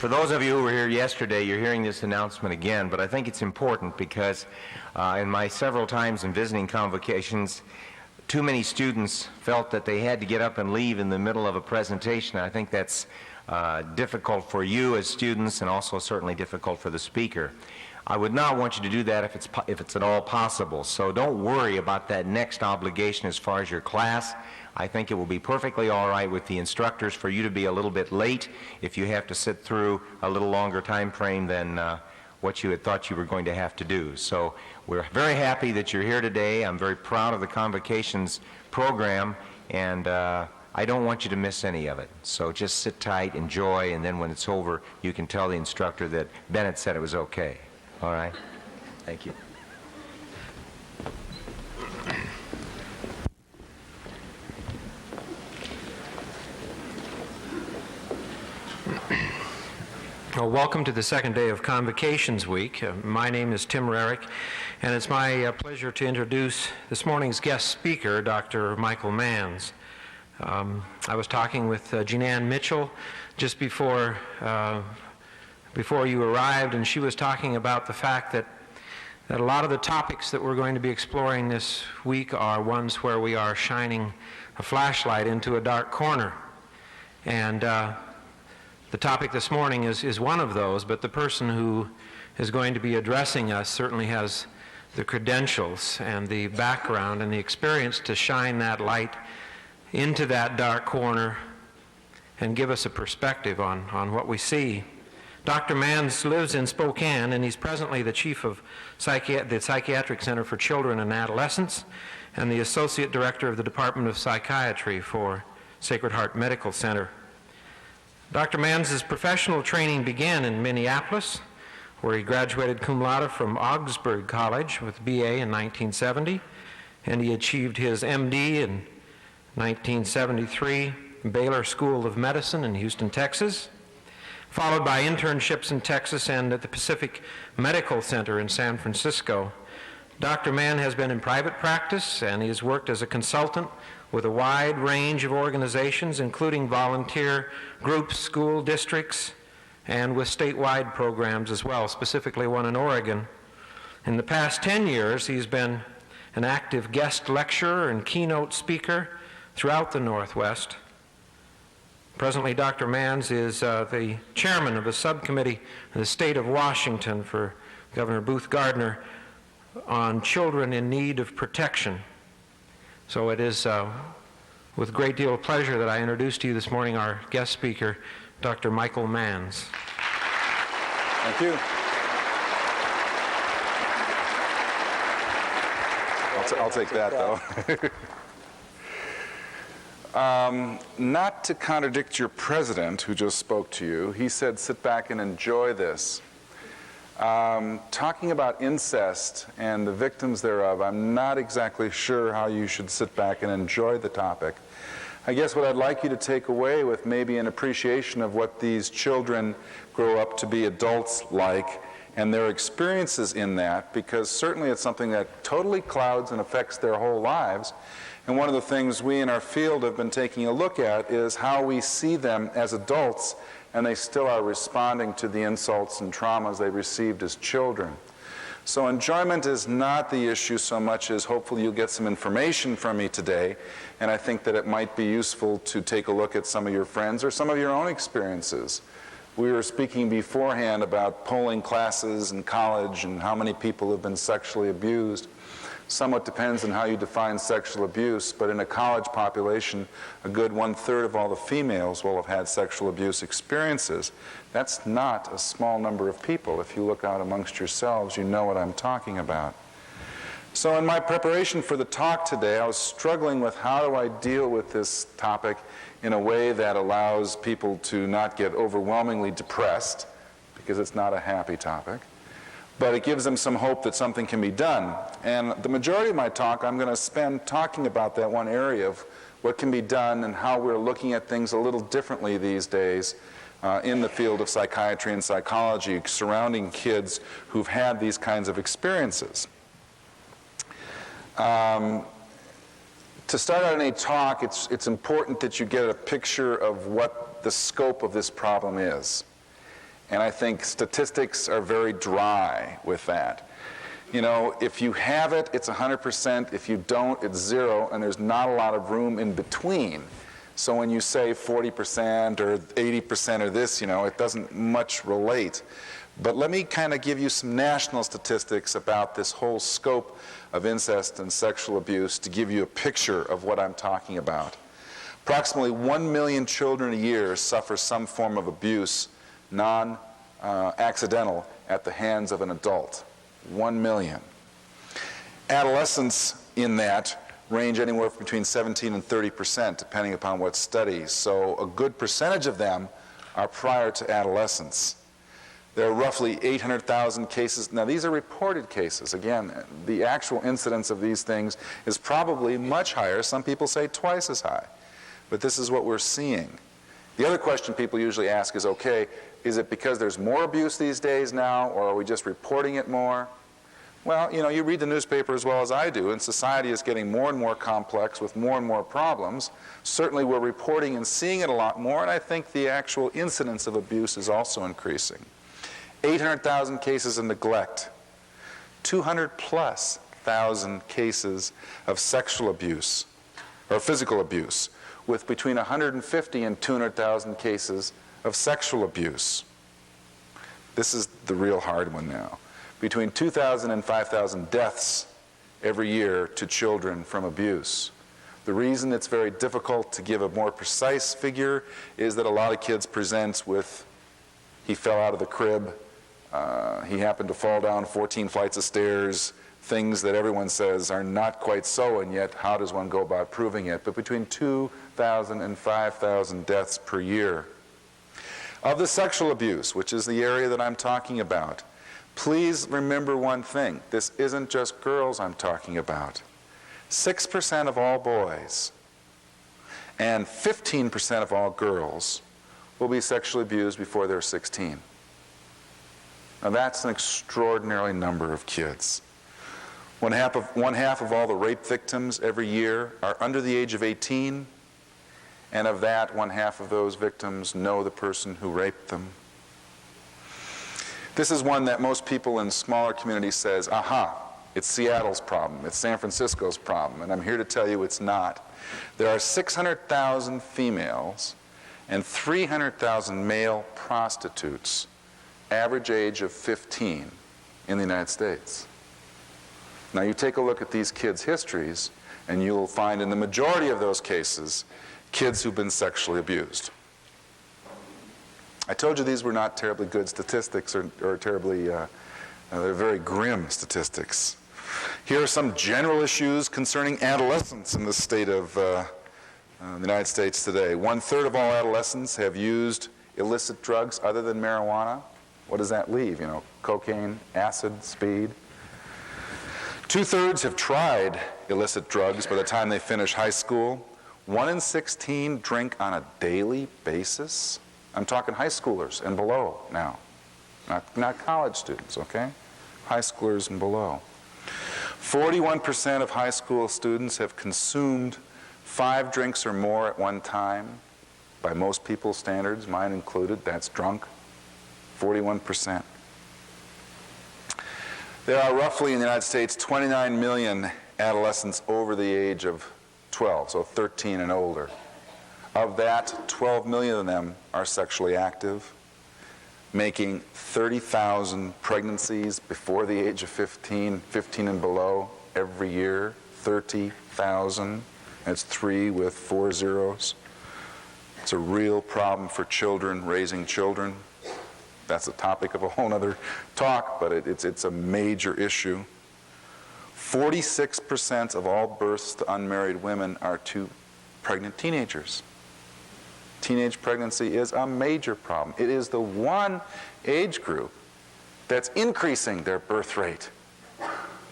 For those of you who were here yesterday, you're hearing this announcement again, but I think it's important because in my several times in visiting convocations, too many students felt that they had to get up and leave in the middle of a presentation. I think that's difficult for you as students and also certainly difficult for the speaker. I would not want you to do that if it's at all possible. So don't worry about that next obligation as far as your class. I think it will be perfectly all right with the instructors for you to be a little bit late if you have to sit through a little longer time frame than what you had thought you were going to have to do. So we're very happy that you're here today. I'm very proud of the Convocations program, and I don't want you to miss any of it. So just sit tight, enjoy, and then when it's over, you can tell the instructor that Bennett said it was okay. All right? Thank you. Well, welcome to the second day of Convocations Week. My name is Tim Rarick, and it's my pleasure to introduce this morning's guest speaker, Dr. Michael Manz. I was talking with Jean Ann Mitchell just before you arrived, and she was talking about the fact that a lot of the topics that we're going to be exploring this week are ones where we are shining a flashlight into a dark corner. And the topic this morning is one of those, but the person who is going to be addressing us certainly has the credentials and the background and the experience to shine that light into that dark corner and give us a perspective on what we see. Dr. Manz lives in Spokane, and he's presently the chief of the Psychiatric Center for Children and Adolescents and the associate director of the Department of Psychiatry for Sacred Heart Medical Center. Dr. Manz's professional training began in Minneapolis, where he graduated cum laude from Augsburg College with BA in 1970, and he achieved his MD in 1973, Baylor School of Medicine in Houston, Texas, followed by internships in Texas and at the Pacific Medical Center in San Francisco. Dr. Manz has been in private practice, and he has worked as a consultant with a wide range of organizations, including volunteer groups, school districts, and with statewide programs as well, specifically one in Oregon. In the past 10 years, he's been an active guest lecturer and keynote speaker throughout the Northwest. Presently, Dr. Manz is the chairman of a subcommittee in the state of Washington for Governor Booth Gardner on children in need of protection. So it is with a great deal of pleasure that I introduce to you this morning our guest speaker, Dr. Michael Manz. Thank you. I'll take that, though. Not to contradict your president, who just spoke to you, he said, sit back and enjoy this. Talking about incest and the victims thereof, I'm not exactly sure how you should sit back and enjoy the topic. I guess what I'd like you to take away with maybe an appreciation of what these children grow up to be adults like and their experiences in that, because certainly it's something that totally clouds and affects their whole lives. And one of the things we in our field have been taking a look at is how we see them as adults, and they still are responding to the insults and traumas they received as children. So enjoyment is not the issue so much as hopefully you'll get some information from me today, and I think that it might be useful to take a look at some of your friends or some of your own experiences. We were speaking beforehand about polling classes in college and how many people have been sexually abused. Somewhat depends on how you define sexual abuse, but in a college population, a good 1/3 of all the females will have had sexual abuse experiences. That's not a small number of people. If you look out amongst yourselves, you know what I'm talking about. So in my preparation for the talk today, I was struggling with how do I deal with this topic in a way that allows people to not get overwhelmingly depressed, because it's not a happy topic, but it gives them some hope that something can be done. And the majority of my talk I'm going to spend talking about that one area of what can be done and how we're looking at things a little differently these days in the field of psychiatry and psychology surrounding kids who've had these kinds of experiences. To start out any talk, it's important that you get a picture of what the scope of this problem is. And I think statistics are very dry with that. You know, if you have it, it's 100%. If you don't, it's 0, and there's not a lot of room in between. So when you say 40% or 80% or this, you know, it doesn't much relate. But let me kind of give you some national statistics about this whole scope of incest and sexual abuse to give you a picture of what I'm talking about. Approximately 1 million children a year suffer some form of abuse, non-accidental, at the hands of an adult. 1 million. Adolescents in that range anywhere between 17 and 30%, depending upon what studies. So a good percentage of them are prior to adolescence. There are roughly 800,000 cases. Now, these are reported cases. Again, the actual incidence of these things is probably much higher. Some people say twice as high. But this is what we're seeing. The other question people usually ask is, okay, is it because there's more abuse these days now, or are we just reporting it more? Well, you know, you read the newspaper as well as I do, and society is getting more and more complex with more and more problems. Certainly we're reporting and seeing it a lot more, and I think the actual incidence of abuse is also increasing. 800,000 cases of neglect, 200+ thousand cases of sexual abuse or physical abuse, with between 150 and 200,000 cases of sexual abuse. This is the real hard one now. Between 2,000 and 5,000 deaths every year to children from abuse. The reason it's very difficult to give a more precise figure is that a lot of kids present with, he fell out of the crib, he happened to fall down 14 flights of stairs, things that everyone says are not quite so, and yet how does one go about proving it? But between 2,000 and 5,000 deaths per year. Of the sexual abuse, which is the area that I'm talking about, please remember one thing. This isn't just girls I'm talking about. 6% of all boys and 15% of all girls will be sexually abused before they're 16. Now that's an extraordinary number of kids. One half of all the rape victims every year are under the age of 18, and of that, 1/2 of those victims know the person who raped them. This is one that most people in smaller communities says, aha, it's Seattle's problem, it's San Francisco's problem, and I'm here to tell you it's not. There are 600,000 females and 300,000 male prostitutes, average age of 15 in the United States. Now you take a look at these kids' histories, and you'll find in the majority of those cases, kids who've been sexually abused. I told you these were not terribly good statistics or terribly, they're very grim statistics. Here are some general issues concerning adolescents in the state of the United States today. 1/3 of all adolescents have used illicit drugs other than marijuana. What does that leave? You know, cocaine, acid, speed. 2/3 have tried illicit drugs by the time they finish high school. 1 in 16 drink on a daily basis. I'm talking high schoolers and below now, not college students, okay? High schoolers and below. 41% of high school students have consumed 5 drinks or more at one time. By most people's standards, mine included, that's drunk. 41%. There are roughly in the United States 29 million adolescents over the age of 12, so 13 and older. Of that, 12 million of them are sexually active, making 30,000 pregnancies before the age of 15 and below every year. 30,000. That's 3 with 4 zeros. It's a real problem for children, raising children. That's a topic of a whole other talk, but it's a major issue. 46% of all births to unmarried women are to pregnant teenagers. Teenage pregnancy is a major problem. It is the one age group that's increasing their birth rate.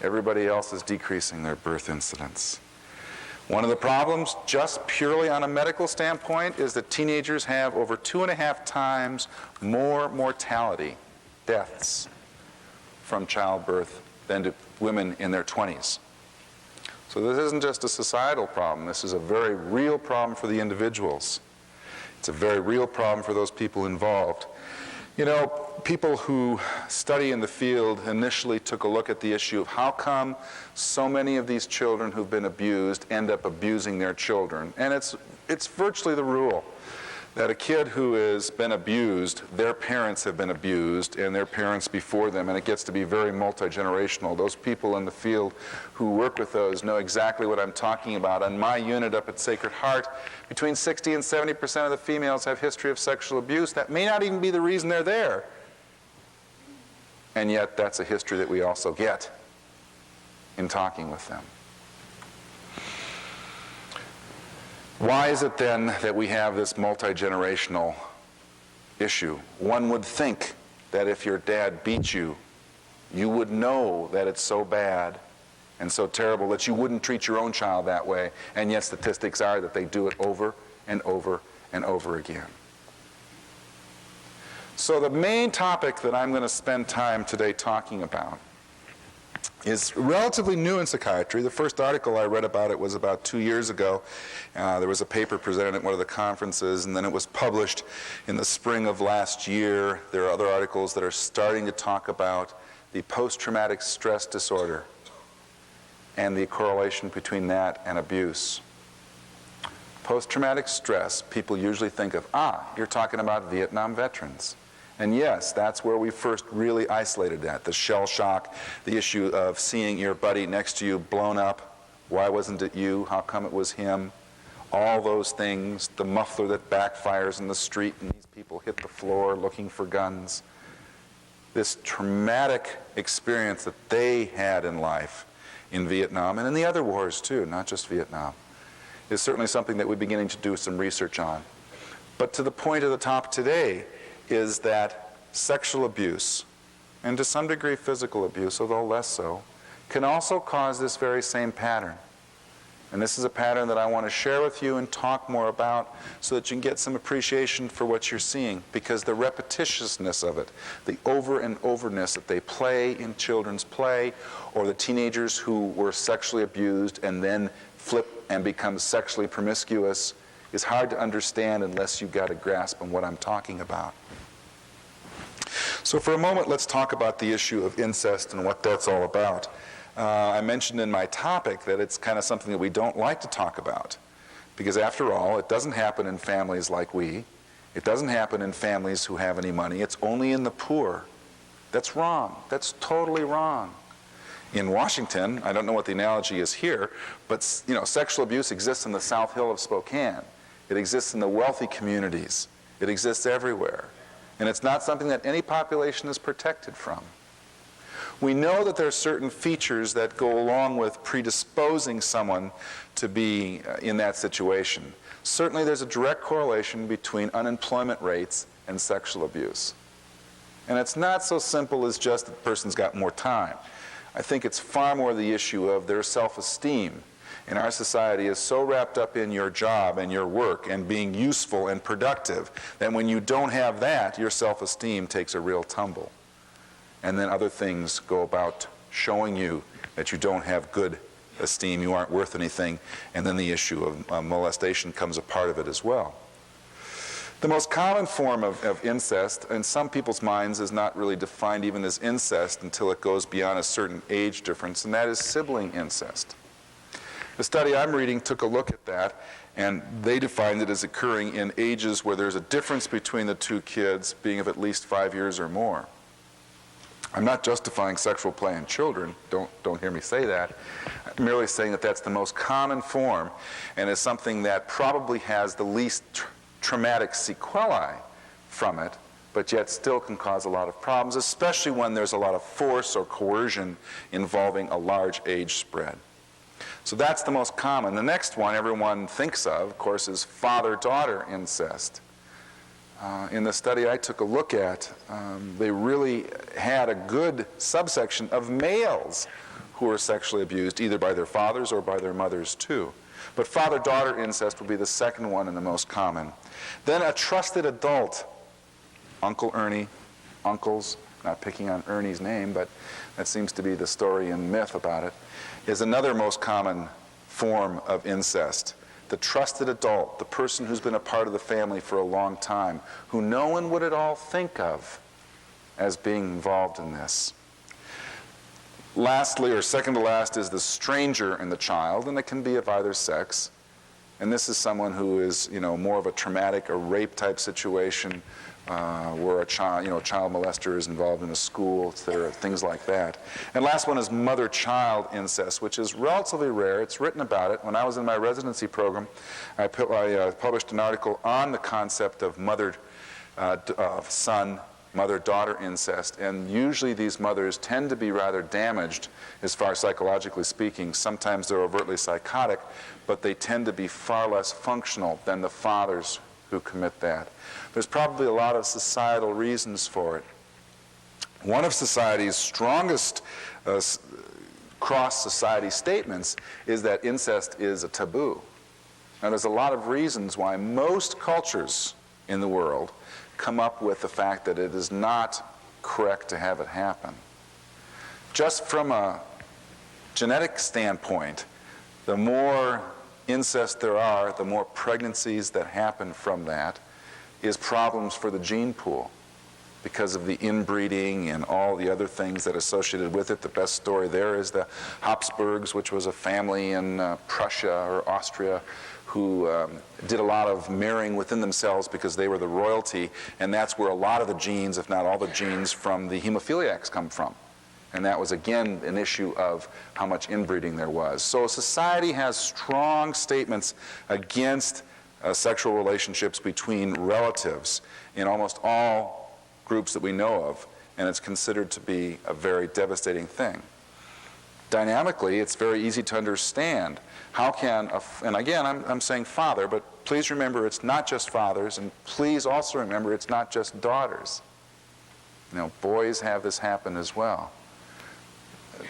Everybody else is decreasing their birth incidence. One of the problems, just purely on a medical standpoint, is that teenagers have over 2.5 times more mortality, deaths, from childbirth than do women in their 20s. So this isn't just a societal problem. This is a very real problem for the individuals. It's a very real problem for those people involved. You know, people who study in the field initially took a look at the issue of how come so many of these children who've been abused end up abusing their children. And it's virtually the rule that a kid who has been abused, their parents have been abused, and their parents before them, and it gets to be very multi-generational. Those people in the field who work with those know exactly what I'm talking about. On my unit up at Sacred Heart, between 60 and 70% of the females have history of sexual abuse. That may not even be the reason they're there. And yet, that's a history that we also get in talking with them. Why is it then that we have this multi-generational issue? One would think that if your dad beat you, you would know that it's so bad and so terrible that you wouldn't treat your own child that way, and yet statistics are that they do it over and over and over again. So the main topic that I'm going to spend time today talking about is relatively new in psychiatry. The first article I read about it was about 2 years ago. There was a paper presented at one of the conferences, and then it was published in the spring of last year. There are other articles that are starting to talk about the post-traumatic stress disorder and the correlation between that and abuse. Post-traumatic stress, people usually think of, you're talking about Vietnam veterans. And yes, that's where we first really isolated that, the shell shock, the issue of seeing your buddy next to you blown up. Why wasn't it you? How come it was him? All those things, the muffler that backfires in the street and these people hit the floor looking for guns. This traumatic experience that they had in life in Vietnam and in the other wars too, not just Vietnam, is certainly something that we're beginning to do some research on. But to the point of the talk today is that sexual abuse, and to some degree physical abuse, although less so, can also cause this very same pattern. And this is a pattern that I want to share with you and talk more about so that you can get some appreciation for what you're seeing, because the repetitiousness of it, the over and overness that they play in children's play, or the teenagers who were sexually abused and then flip and become sexually promiscuous, is hard to understand unless you've got a grasp on what I'm talking about. So for a moment, let's talk about the issue of incest and what that's all about. I mentioned in my topic that it's kind of something that we don't like to talk about, because after all, it doesn't happen in families like we. It doesn't happen in families who have any money. It's only in the poor. That's wrong. That's totally wrong. In Washington, I don't know what the analogy is here, but sexual abuse exists in the South Hill of Spokane. It exists in the wealthy communities. It exists everywhere. And it's not something that any population is protected from. We know that there are certain features that go along with predisposing someone to be in that situation. Certainly there's a direct correlation between unemployment rates and sexual abuse. And it's not so simple as just the person's got more time. I think it's far more the issue of their self-esteem. And our society is so wrapped up in your job and your work and being useful and productive that when you don't have that, your self-esteem takes a real tumble. And then other things go about showing you that you don't have good esteem, you aren't worth anything, and then the issue of molestation comes a part of it as well. The most common form of incest, in some people's minds, is not really defined even as incest until it goes beyond a certain age difference, and that is sibling incest. The study I'm reading took a look at that, and they defined it as occurring in ages where there's a difference between the two kids being of at least 5 years or more. I'm not justifying sexual play in children, don't hear me say that. I'm merely saying that that's the most common form and is something that probably has the least traumatic sequelae from it, but yet still can cause a lot of problems, especially when there's a lot of force or coercion involving a large age spread. So that's the most common. The next one everyone thinks of course, is father-daughter incest. In the study I took a look at, they really had a good subsection of males who were sexually abused, either by their fathers or by their mothers too. But father-daughter incest would be the second one and the most common. Then a trusted adult, Uncle Ernie, uncles, not picking on Ernie's name, but that seems to be the story and myth about it, is another most common form of incest. The trusted adult, the person who's been a part of the family for a long time, who no one would at all think of as being involved in this. Lastly, or second to last, is the stranger in the child, and it can be of either sex. And this is someone who is, more of a traumatic, a rape type situation, where a child molester is involved in a school, etc., things like that. And last one is mother-child incest, which is relatively rare. It's written about it. When I was in my residency program, I published an article on the concept of mother-son, mother-daughter incest, and usually these mothers tend to be rather damaged as far as psychologically speaking. Sometimes they're overtly psychotic, but they tend to be far less functional than the fathers who commit that. There's probably a lot of societal reasons for it. One of society's strongest cross-society statements is that incest is a taboo. Now, there's a lot of reasons why most cultures in the world come up with the fact that it is not correct to have it happen. Just from a genetic standpoint, the more incest there are, the more pregnancies that happen from that is problems for the gene pool because of the inbreeding and all the other things that are associated with it. The best story there is the Habsburgs, which was a family in Prussia or Austria who did a lot of marrying within themselves because they were the royalty, and that's where a lot of the genes, if not all the genes, from the hemophiliacs come from. And that was, again, an issue of how much inbreeding there was. So society has strong statements against sexual relationships between relatives in almost all groups that we know of, and it's considered to be a very devastating thing. Dynamically, it's very easy to understand. How can, and again, I'm saying father, but please remember it's not just fathers, and please also remember it's not just daughters. Boys have this happen as well.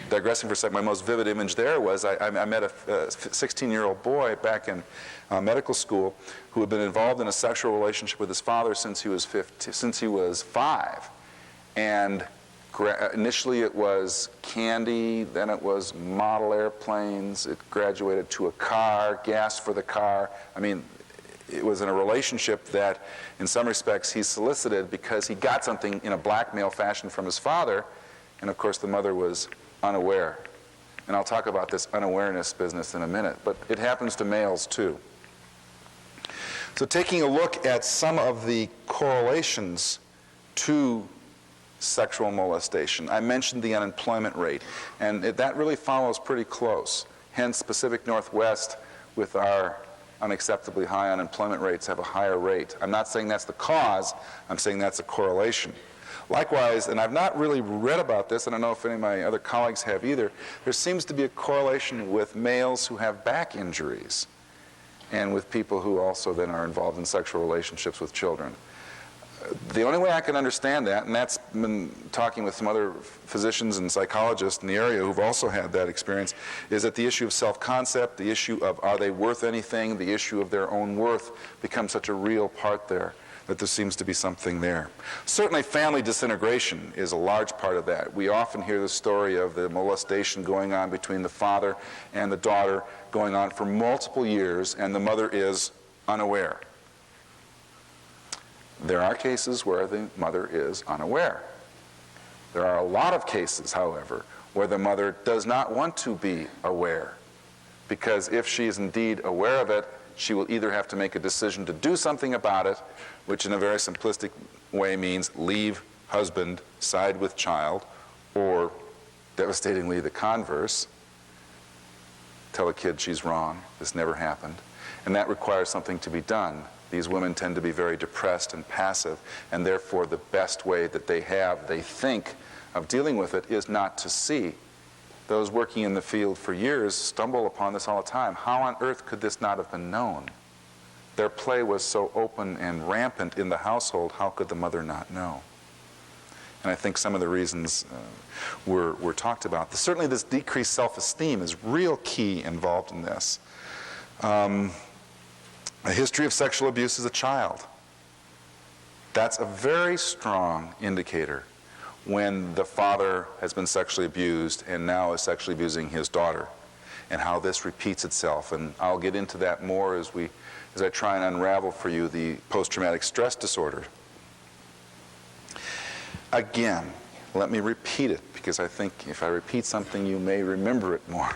Digressing for a second, my most vivid image there was I met a 16-year-old boy back in medical school who had been involved in a sexual relationship with his father since he was 5. And initially it was candy, then it was model airplanes, it graduated to a car, gas for the car. I mean, it was in a relationship that, in some respects, he solicited because he got something in a blackmail fashion from his father, and of course the mother was unaware. And I'll talk about this unawareness business in a minute, but it happens to males too. So taking a look at some of the correlations to sexual molestation. I mentioned the unemployment rate, and that really follows pretty close. Hence, Pacific Northwest, with our unacceptably high unemployment rates, have a higher rate. I'm not saying that's the cause, I'm saying that's a correlation. Likewise, and I've not really read about this, I don't know if any of my other colleagues have either, there seems to be a correlation with males who have back injuries and with people who also then are involved in sexual relationships with children. The only way I can understand that, and that's been talking with some other physicians and psychologists in the area who've also had that experience, is that the issue of self-concept, the issue of are they worth anything, the issue of their own worth becomes such a real part there, that there seems to be something there. Certainly family disintegration is a large part of that. We often hear the story of the molestation going on between the father and the daughter going on for multiple years, and the mother is unaware. There are cases where the mother is unaware. There are a lot of cases, however, where the mother does not want to be aware, because if she is indeed aware of it, she will either have to make a decision to do something about it, which in a very simplistic way means leave husband, side with child, or devastatingly the converse, tell a kid she's wrong, this never happened, and that requires something to be done. These women tend to be very depressed and passive, and therefore the best way that they think, of dealing with it is not to see. Those working in the field for years stumble upon this all the time. How on earth could this not have been known? Their play was so open and rampant in the household, how could the mother not know? And I think some of the reasons were talked about. Certainly this decreased self-esteem is real key involved in this. A history of sexual abuse as a child. That's a very strong indicator when the father has been sexually abused and now is sexually abusing his daughter, and how this repeats itself. And I'll get into that more as I try and unravel for you the post-traumatic stress disorder. Again, let me repeat it, because I think if I repeat something, you may remember it more.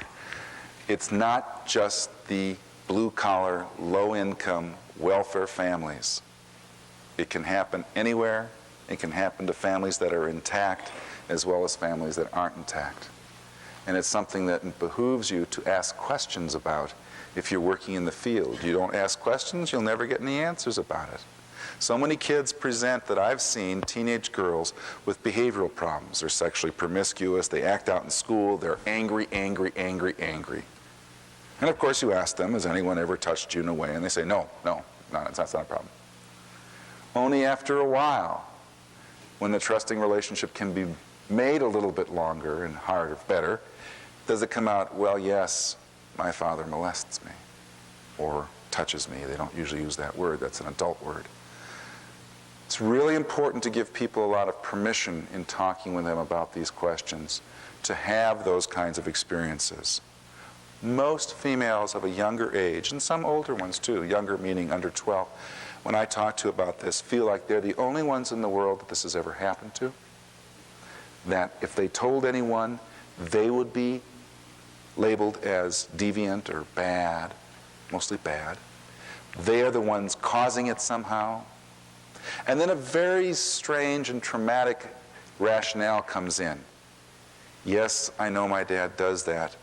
It's not just the blue-collar, low-income, welfare families. It can happen anywhere. It can happen to families that are intact as well as families that aren't intact. And it's something that behooves you to ask questions about if you're working in the field. You don't ask questions, you'll never get any answers about it. So many kids present that I've seen, teenage girls, with behavioral problems. They're sexually promiscuous, they act out in school, they're angry, angry, angry, angry. And of course you ask them, has anyone ever touched you in a way? And they say, no, that's not a problem. Only after a while, when the trusting relationship can be made a little bit longer and harder, better, does it come out, well, yes, my father molests me or touches me. They don't usually use that word. That's an adult word. It's really important to give people a lot of permission in talking with them about these questions to have those kinds of experiences. Most females of a younger age, and some older ones too, younger meaning under 12, when I talk to about this, feel like they're the only ones in the world that this has ever happened to. That if they told anyone, they would be labeled as deviant or bad, mostly bad. They are the ones causing it somehow. And then a very strange and traumatic rationale comes in. Yes, I know my dad does that,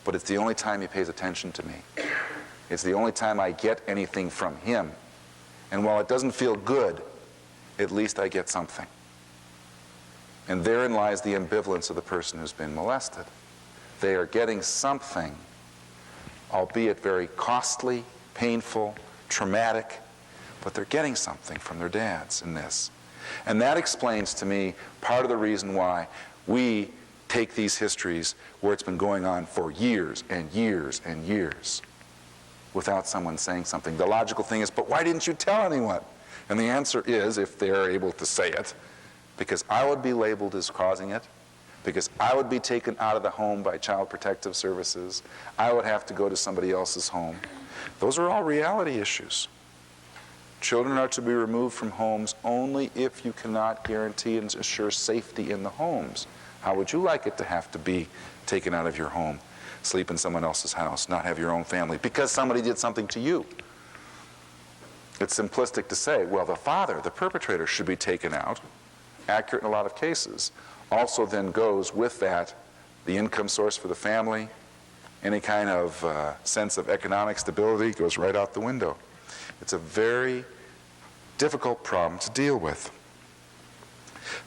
but it's the only time he pays attention to me. It's the only time I get anything from him. And while it doesn't feel good, at least I get something. And therein lies the ambivalence of the person who's been molested. They are getting something, albeit very costly, painful, traumatic, but they're getting something from their dads in this. And that explains to me part of the reason why we take these histories where it's been going on for years and years and years without someone saying something. The logical thing is, but why didn't you tell anyone? And the answer is, if they're able to say it, because I would be labeled as causing it, because I would be taken out of the home by Child Protective Services, I would have to go to somebody else's home. Those are all reality issues. Children are to be removed from homes only if you cannot guarantee and assure safety in the homes. How would you like it to have to be taken out of your home, sleep in someone else's house, not have your own family, because somebody did something to you? It's simplistic to say, well, the father, the perpetrator, should be taken out. Accurate in a lot of cases. Also then goes with that the income source for the family, any kind of sense of economic stability goes right out the window. It's a very difficult problem to deal with.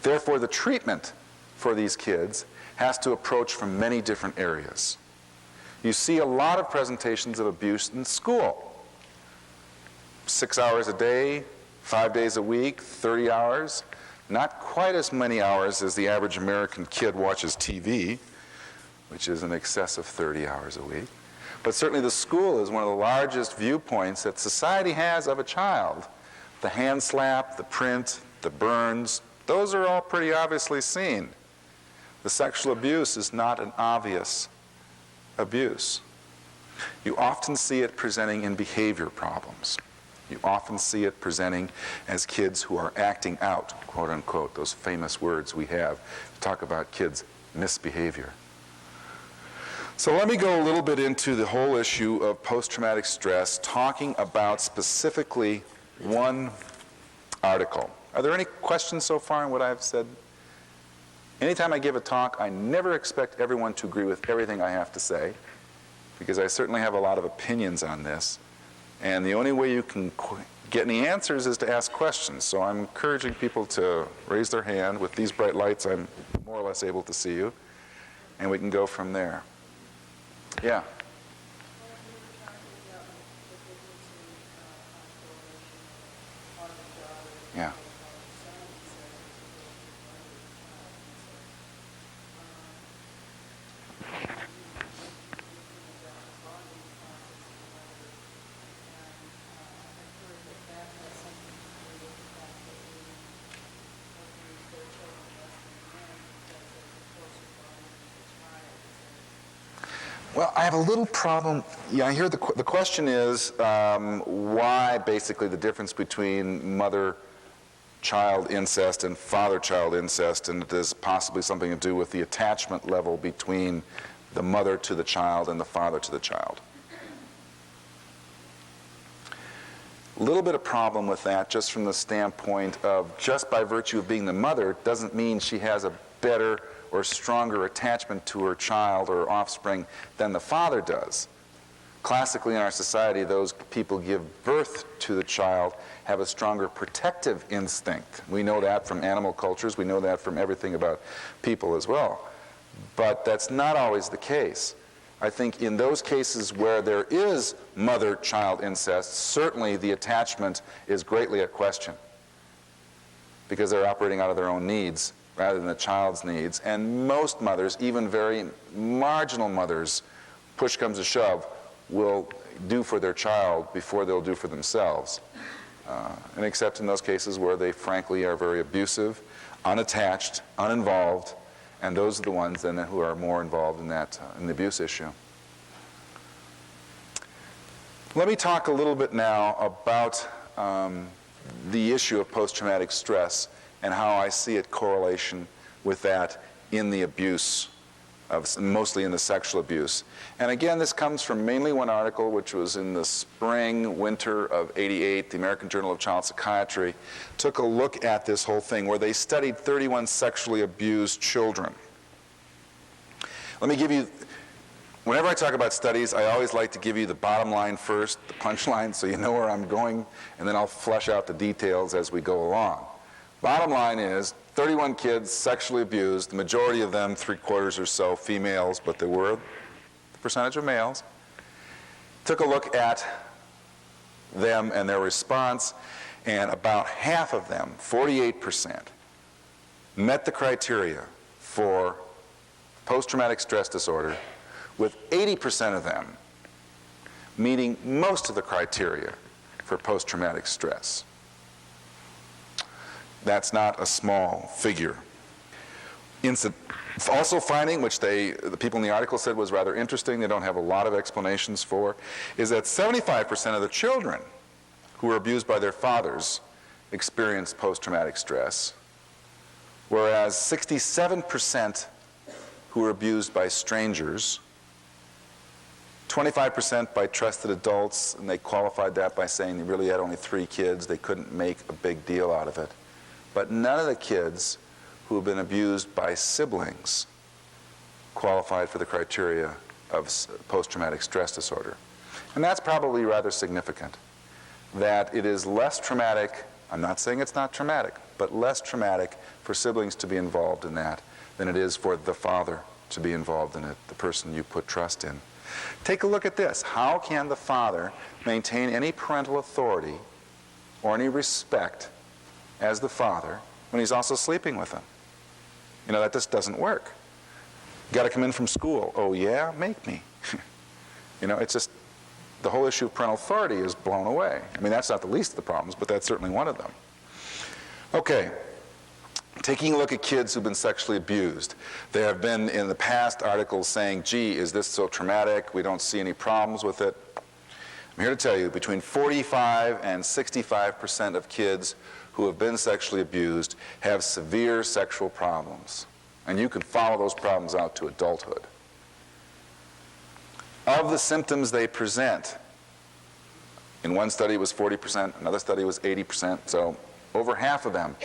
Therefore, the treatment for these kids has to approach from many different areas. You see a lot of presentations of abuse in school. 6 hours a day, 5 days a week, 30 hours. Not quite as many hours as the average American kid watches TV, which is in excess of 30 hours a week. But certainly the school is one of the largest viewpoints that society has of a child. The hand slap, the print, the burns, those are all pretty obviously seen. The sexual abuse is not an obvious abuse. You often see it presenting in behavior problems. You often see it presenting as kids who are acting out, quote unquote, those famous words we have to talk about kids' misbehavior. So let me go a little bit into the whole issue of post-traumatic stress, talking about specifically one article. Are there any questions so far on what I've said? Anytime I give a talk, I never expect everyone to agree with everything I have to say, because I certainly have a lot of opinions on this. And the only way you can get any answers is to ask questions. So I'm encouraging people to raise their hand. With these bright lights, I'm more or less able to see you. And we can go from there. Yeah. Yeah. Well, I have a little problem. Yeah, I hear the question is why basically the difference between mother child incest and father-child incest, and it has possibly something to do with the attachment level between the mother to the child and the father to the child. A little bit of problem with that, just from the standpoint of just by virtue of being the mother doesn't mean she has a better or stronger attachment to her child or offspring than the father does. Classically in our society, those people give birth to the child have a stronger protective instinct. We know that from animal cultures. We know that from everything about people as well. But that's not always the case. I think in those cases where there is mother-child incest, certainly the attachment is greatly at question because they're operating out of their own needs rather than the child's needs. And most mothers, even very marginal mothers, push comes to shove, will do for their child before they'll do for themselves. And except in those cases where they frankly are very abusive, unattached, uninvolved, and those are the ones then who are more involved in that, in the abuse issue. Let me talk a little bit now about the issue of post-traumatic stress and how I see it correlation with that in the abuse, mostly in the sexual abuse. And again, this comes from mainly one article, which was in the spring, winter of '88. The American Journal of Child Psychiatry took a look at this whole thing where they studied 31 sexually abused children. Let me give you, whenever I talk about studies, I always like to give you the bottom line first, the punchline, so you know where I'm going, and then I'll flesh out the details as we go along. Bottom line is, 31 kids sexually abused, the majority of them, 3/4 or so, females, but there were the percentage of males. Took a look at them and their response, and about half of them, 48%, met the criteria for post-traumatic stress disorder, with 80% of them meeting most of the criteria for post-traumatic stress. That's not a small figure. Also finding, which the people in the article said was rather interesting, they don't have a lot of explanations for, is that 75% of the children who were abused by their fathers experienced post-traumatic stress, whereas 67% who were abused by strangers, 25% by trusted adults, and they qualified that by saying they really had only 3 kids, they couldn't make a big deal out of it. But none of the kids who have been abused by siblings qualified for the criteria of post-traumatic stress disorder. And that's probably rather significant, that it is less traumatic, I'm not saying it's not traumatic, but less traumatic for siblings to be involved in that than it is for the father to be involved in it, the person you put trust in. Take a look at this. How can the father maintain any parental authority or any respect as the father when he's also sleeping with them? You know, that just doesn't work. You got to come in from school. Oh yeah? Make me. You know, it's just, the whole issue of parental authority is blown away. I mean, that's not the least of the problems, but that's certainly one of them. Okay. Taking a look at kids who've been sexually abused. There have been in the past articles saying, gee, is this so traumatic? We don't see any problems with it. I'm here to tell you, between 45 and 65% of kids who have been sexually abused have severe sexual problems. And you can follow those problems out to adulthood. Of the symptoms they present, in one study it was 40%, another study was 80%, so over half of them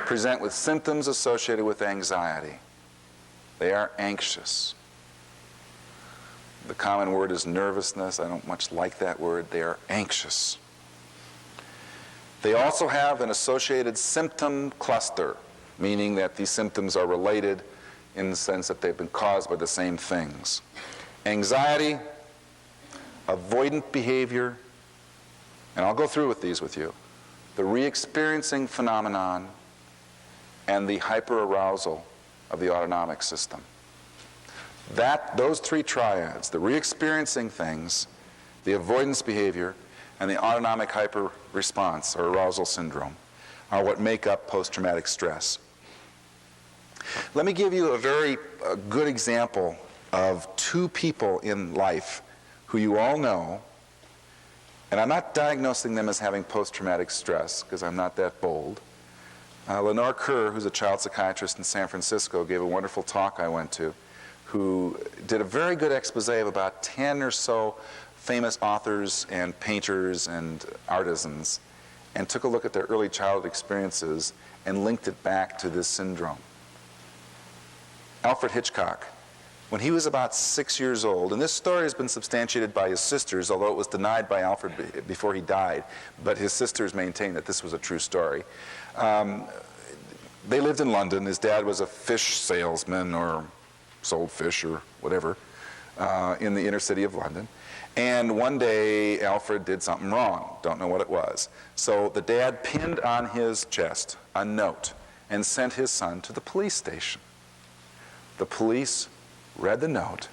present with symptoms associated with anxiety. They are anxious. The common word is nervousness. I don't much like that word. They are anxious. They also have an associated symptom cluster, meaning that these symptoms are related in the sense that they've been caused by the same things. Anxiety, avoidant behavior, and I'll go through with these with you. The re-experiencing phenomenon, and the hyperarousal of the autonomic system. Those 3 triads, the re-experiencing things, the avoidance behavior, and the autonomic hyper-response, or arousal syndrome, are what make up post-traumatic stress. Let me give you a very good example of 2 people in life who you all know, and I'm not diagnosing them as having post-traumatic stress, because I'm not that bold, Lenore Kerr, who's a child psychiatrist in San Francisco, gave a wonderful talk I went to, who did a very good expose of about 10 or so famous authors and painters and artisans, and took a look at their early childhood experiences and linked it back to this syndrome. Alfred Hitchcock, when he was about 6 years old, and this story has been substantiated by his sisters, although it was denied by Alfred before he died, but his sisters maintain that this was a true story. They lived in London. His dad was a fish salesman or sold fish or whatever in the inner city of London. And one day Alfred did something wrong. Don't know what it was. So the dad pinned on his chest a note and sent his son to the police station. The police read the note,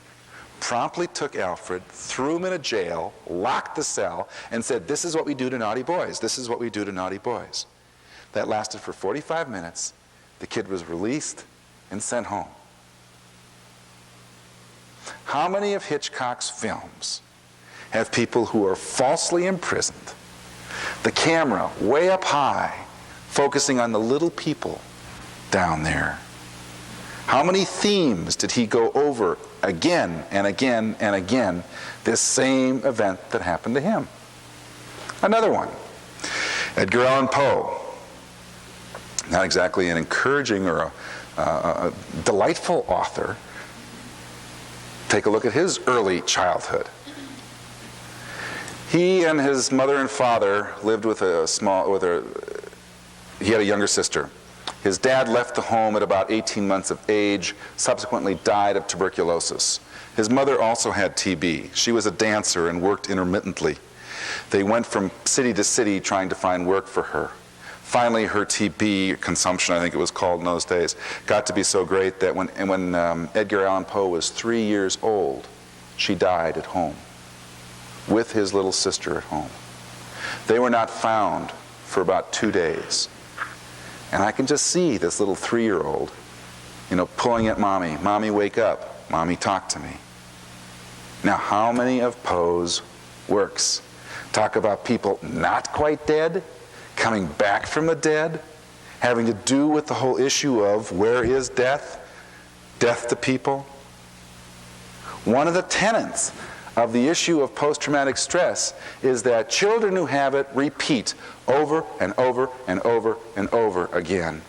promptly took Alfred, threw him in a jail, locked the cell, and said, "This is what we do to naughty boys. This is what we do to naughty boys." That lasted for 45 minutes. The kid was released and sent home. How many of Hitchcock's films have people who are falsely imprisoned, the camera way up high, focusing on the little people down there? How many themes did he go over again and again and again, this same event that happened to him? Another one, Edgar Allan Poe. Not exactly an encouraging or a delightful author. Take a look at his early childhood. He and his mother and father lived with he had a younger sister. His dad left the home at about 18 months of age, subsequently died of tuberculosis. His mother also had TB. She was a dancer and worked intermittently. They went from city to city trying to find work for her. Finally, her TB consumption, I think it was called in those days, got to be so great that when Edgar Allan Poe was 3 years old, she died at home with his little sister at home. They were not found for about 2 days. And I can just see this little 3-year-old, pulling at Mommy. "Mommy, wake up. Mommy, talk to me." Now, how many of Poe's works talk about people not quite dead, coming back from the dead, having to do with the whole issue of where is death? Death to people. One of the tenets of the issue of post-traumatic stress is that children who have it repeat over and over and over and over again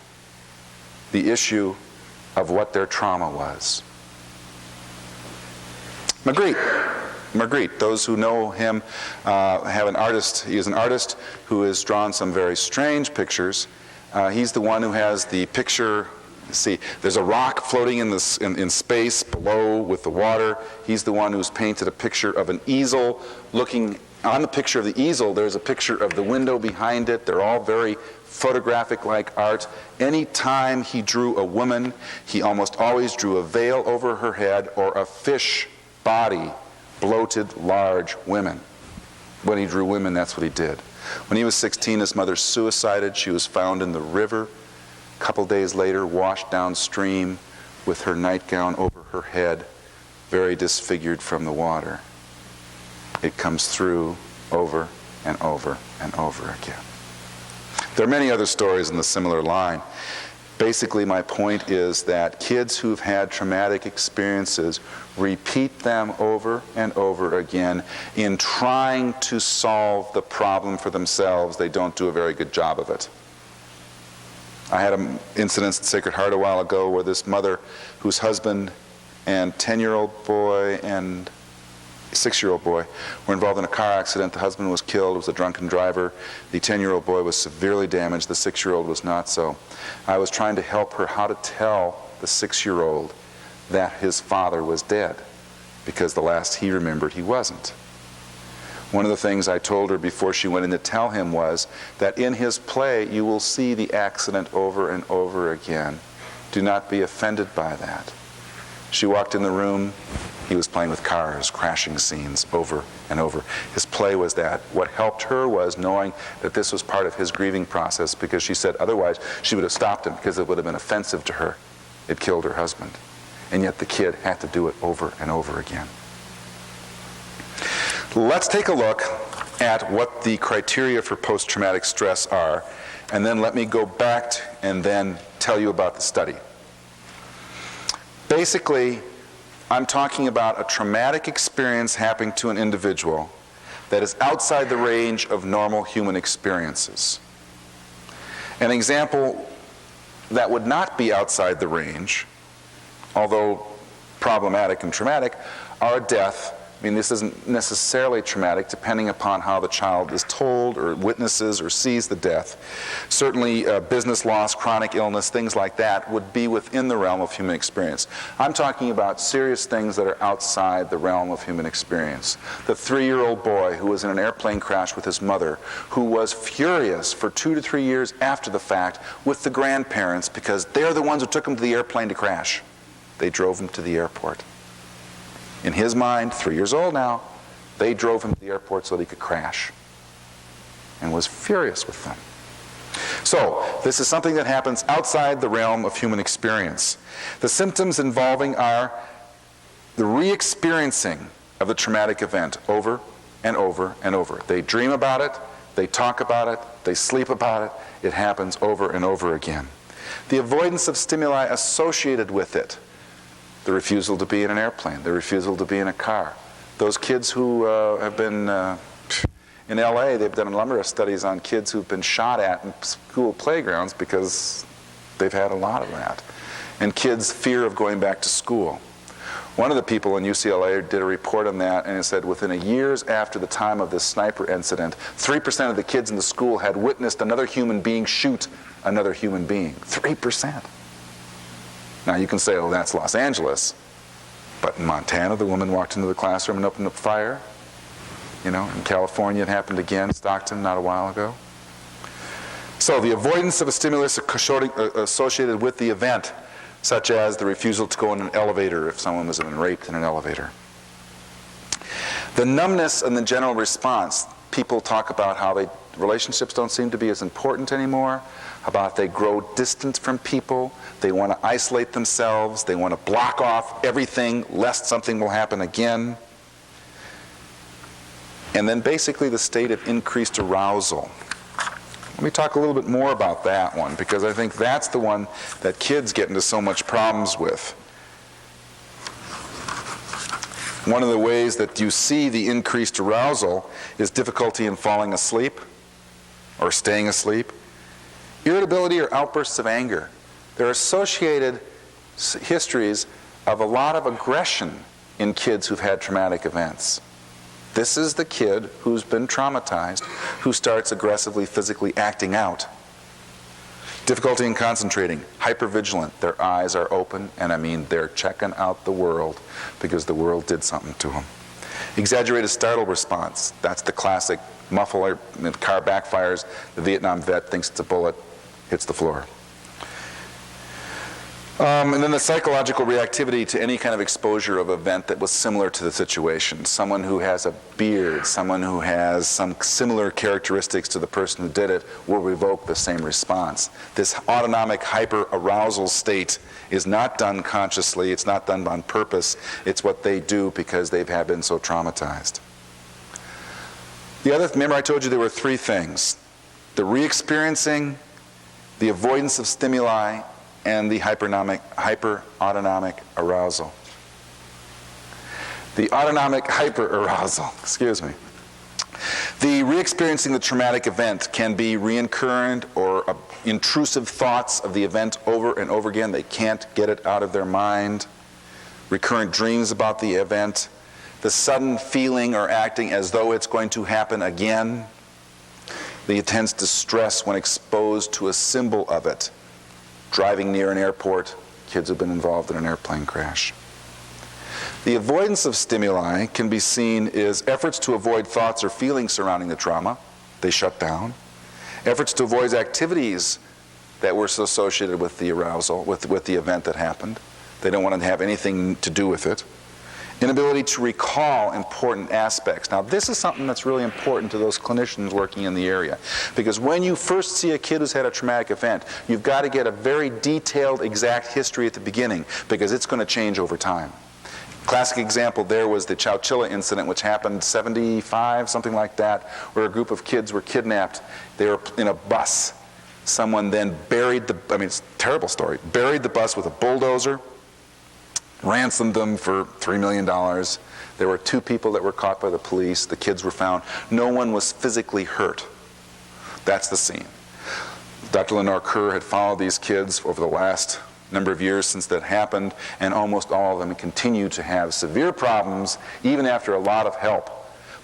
the issue of what their trauma was. Magritte, those who know him have an artist. He is an artist who has drawn some very strange pictures. He's the one who has the picture. See, there's a rock floating in space below with the water. He's the one who's painted a picture of an easel. Looking on the picture of the easel, there's a picture of the window behind it. They're all very photographic-like art. Any time he drew a woman, he almost always drew a veil over her head or a fish body, bloated, large women. When he drew women, that's what he did. When he was 16, his mother suicided. She was found in the river. A couple days later, washed downstream with her nightgown over her head, very disfigured from the water. It comes through over and over and over again. There are many other stories in the similar line. Basically, my point is that kids who've had traumatic experiences repeat them over and over again in trying to solve the problem for themselves. They don't do a very good job of it. I had an incident at Sacred Heart a while ago where this mother whose husband and 10-year-old boy and 6-year-old boy were involved in a car accident. The husband was killed, was a drunken driver. The 10-year-old boy was severely damaged. The 6-year-old was not so. I was trying to help her how to tell the 6-year-old that his father was dead, because the last he remembered, he wasn't. One of the things I told her before she went in to tell him was that in his play you will see the accident over and over again. Do not be offended by that. She walked in the room. He was playing with cars, crashing scenes over and over. His play was that. What helped her was knowing that this was part of his grieving process, because she said otherwise she would have stopped him because it would have been offensive to her. It killed her husband. And yet the kid had to do it over and over again. Let's take a look at what the criteria for post-traumatic stress are and then let me go back and then tell you about the study. Basically, I'm talking about a traumatic experience happening to an individual that is outside the range of normal human experiences. An example that would not be outside the range, although problematic and traumatic, are a death. I mean, this isn't necessarily traumatic, depending upon how the child is told or witnesses or sees the death. Certainly, business loss, chronic illness, things like that would be within the realm of human experience. I'm talking about serious things that are outside the realm of human experience. The 3-year-old boy who was in an airplane crash with his mother, who was furious for 2 to 3 years after the fact with the grandparents because they're the ones who took him to the airplane to crash. They drove him to the airport. In his mind, 3 years old now, they drove him to the airport so that he could crash, and was furious with them. So, this is something that happens outside the realm of human experience. The symptoms involving are the re-experiencing of the traumatic event over and over and over. They dream about it, they talk about it, they sleep about it. It happens over and over again. The avoidance of stimuli associated with it. The refusal to be in an airplane, the refusal to be in a car. Those kids who have been, in LA, they've done a number of studies on kids who've been shot at in school playgrounds because they've had a lot of that. And kids' fear of going back to school. One of the people in UCLA did a report on that, and it said within a years after the time of this sniper incident, 3% of the kids in the school had witnessed another human being shoot another human being. 3%. Now you can say, oh, that's Los Angeles. But in Montana, the woman walked into the classroom and opened up fire. You know, in California, it happened again, Stockton, not a while ago. So the avoidance of a stimulus associated with the event, such as the refusal to go in an elevator if someone was been raped in an elevator. The numbness and the general response. People talk about how relationships don't seem to be as important anymore, about they grow distant from people, they want to isolate themselves, they want to block off everything lest something will happen again. And then basically the state of increased arousal. Let me talk a little bit more about that one, because I think that's the one that kids get into so much problems with. One of the ways that you see the increased arousal is difficulty in falling asleep or staying asleep. Irritability or outbursts of anger. There are associated histories of a lot of aggression in kids who've had traumatic events. This is the kid who's been traumatized, who starts aggressively, physically acting out. Difficulty in concentrating, hypervigilant. Their eyes are open, and I mean they're checking out the world because the world did something to them. Exaggerated startle response. That's the classic muffler, the car backfires, the Vietnam vet thinks it's a bullet, hits the floor. And then the psychological reactivity to any kind of exposure of event that was similar to the situation. Someone who has a beard, someone who has some similar characteristics to the person who did it will revoke the same response. This autonomic hyper-arousal state is not done consciously, it's not done on purpose, it's what they do because they have been so traumatized. Remember I told you there were 3 things. The re-experiencing, the avoidance of stimuli, and the hyper-autonomic arousal. The autonomic hyper-arousal, excuse me. The re-experiencing the traumatic event can be recurrent or intrusive thoughts of the event over and over again. They can't get it out of their mind. Recurrent dreams about the event. The sudden feeling or acting as though it's going to happen again. The intense distress when exposed to a symbol of it. Driving near an airport, kids have been involved in an airplane crash. The avoidance of stimuli can be seen as efforts to avoid thoughts or feelings surrounding the trauma. They shut down. Efforts to avoid activities that were associated with the arousal, with the event that happened. They don't want to have anything to do with it. Inability to recall important aspects. Now, this is something that's really important to those clinicians working in the area. Because when you first see a kid who's had a traumatic event, you've got to get a very detailed, exact history at the beginning, because it's going to change over time. Classic example there was the Chowchilla incident, which happened 75, something like that, where a group of kids were kidnapped. They were in a bus. Someone then buried it's a terrible story, buried the bus with a bulldozer, ransomed them for $3 million. There were 2 people that were caught by the police. The kids were found. No one was physically hurt. That's the scene. Dr. Lenore Kerr had followed these kids over the last number of years since that happened, and almost all of them continue to have severe problems, even after a lot of help.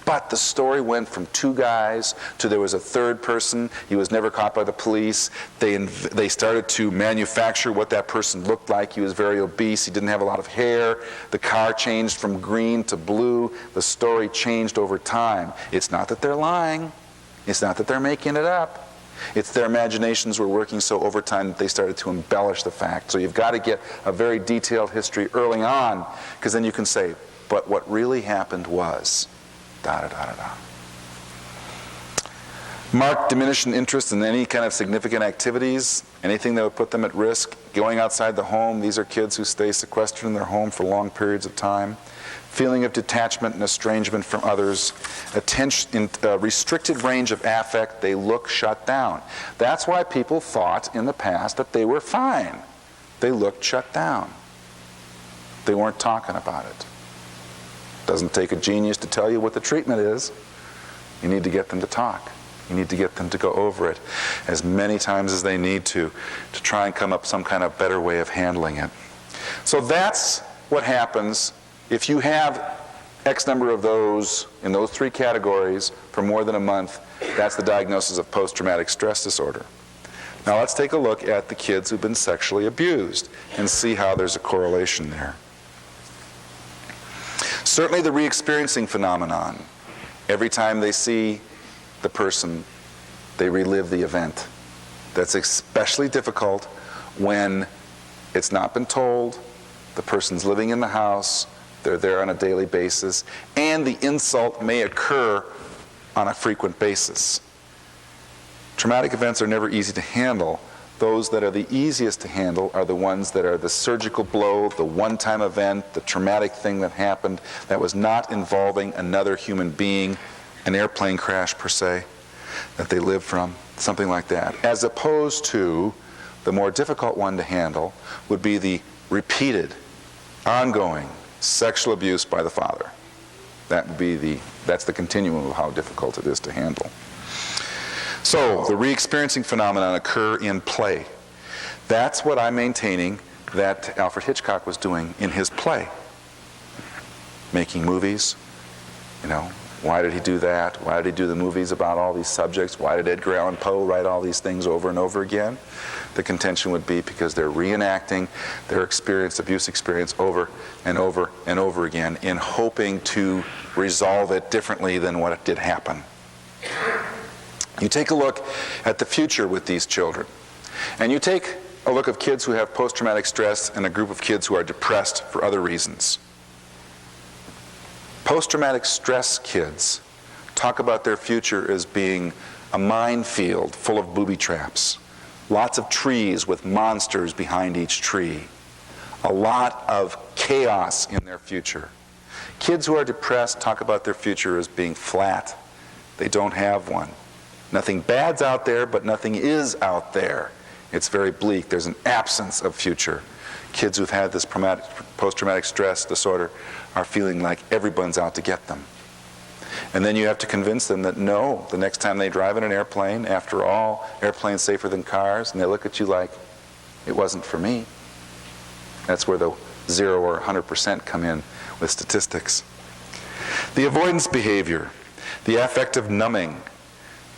But the story went from 2 guys to there was a 3rd person. He was never caught by the police. They started to manufacture what that person looked like. He was very obese. He didn't have a lot of hair. The car changed from green to blue. The story changed over time. It's not that they're lying. It's not that they're making it up. It's their imaginations were working so overtime that they started to embellish the fact. So you've got to get a very detailed history early on, because then you can say, but what really happened was, da-da-da-da-da. Marked diminishing interest in any kind of significant activities, anything that would put them at risk. Going outside the home, these are kids who stay sequestered in their home for long periods of time. Feeling of detachment and estrangement from others, restricted range of affect, they look shut down. That's why people thought in the past that they were fine. They looked shut down. They weren't talking about it. Doesn't take a genius to tell you what the treatment is. You need to get them to talk. You need to get them to go over it as many times as they need to try and come up with some kind of better way of handling it. So that's what happens if you have X number of those in those 3 categories for more than a month. That's the diagnosis of post-traumatic stress disorder. Now let's take a look at the kids who've been sexually abused and see how there's a correlation there. Certainly the re-experiencing phenomenon. Every time they see the person, they relive the event. That's especially difficult when it's not been told, the person's living in the house, they're there on a daily basis, and the insult may occur on a frequent basis. Traumatic events are never easy to handle. Those that are the easiest to handle are the ones that are the surgical blow, the one-time event, the traumatic thing that happened that was not involving another human being, an airplane crash per se, that they lived from, something like that. As opposed to the more difficult one to handle would be the repeated, ongoing sexual abuse by the father. That's the continuum of how difficult it is to handle. So the re-experiencing phenomenon occur in play. That's what I'm maintaining that Alfred Hitchcock was doing in his play. Making movies, why did he do that? Why did he do the movies about all these subjects? Why did Edgar Allan Poe write all these things over and over again? The contention would be because they're reenacting their abuse experience over and over and over again in hoping to resolve it differently than what it did happen. You take a look at the future with these children, and you take a look of kids who have post-traumatic stress and a group of kids who are depressed for other reasons. Post-traumatic stress kids talk about their future as being a minefield full of booby traps, lots of trees with monsters behind each tree, a lot of chaos in their future. Kids who are depressed talk about their future as being flat. They don't have one. Nothing bad's out there, but nothing is out there. It's very bleak. There's an absence of future. Kids who've had this post-traumatic stress disorder are feeling like everyone's out to get them. And then you have to convince them that no, the next time they drive in an airplane, after all, airplanes safer than cars, and they look at you like, it wasn't for me. That's where the 0 or 100% come in with statistics. The avoidance behavior, the affective numbing.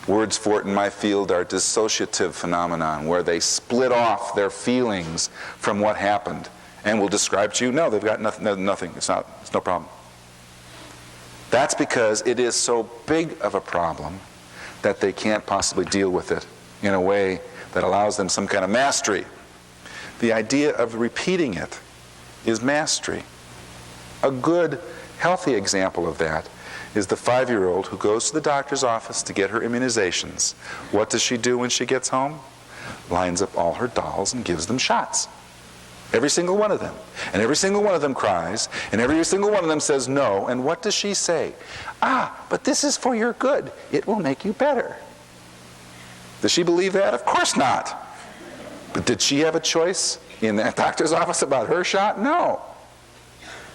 Words for it in my field are dissociative phenomenon, where they split off their feelings from what happened and will describe to you, no, they've got nothing. It's no problem. That's because it is so big of a problem that they can't possibly deal with it in a way that allows them some kind of mastery. The idea of repeating it is mastery. A good, healthy example of that is the 5-year-old who goes to the doctor's office to get her immunizations. What does she do when she gets home? Lines up all her dolls and gives them shots. Every single one of them. And every single one of them cries, and every single one of them says no. And what does she say? But this is for your good. It will make you better. Does she believe that? Of course not. But did she have a choice in that doctor's office about her shot? No.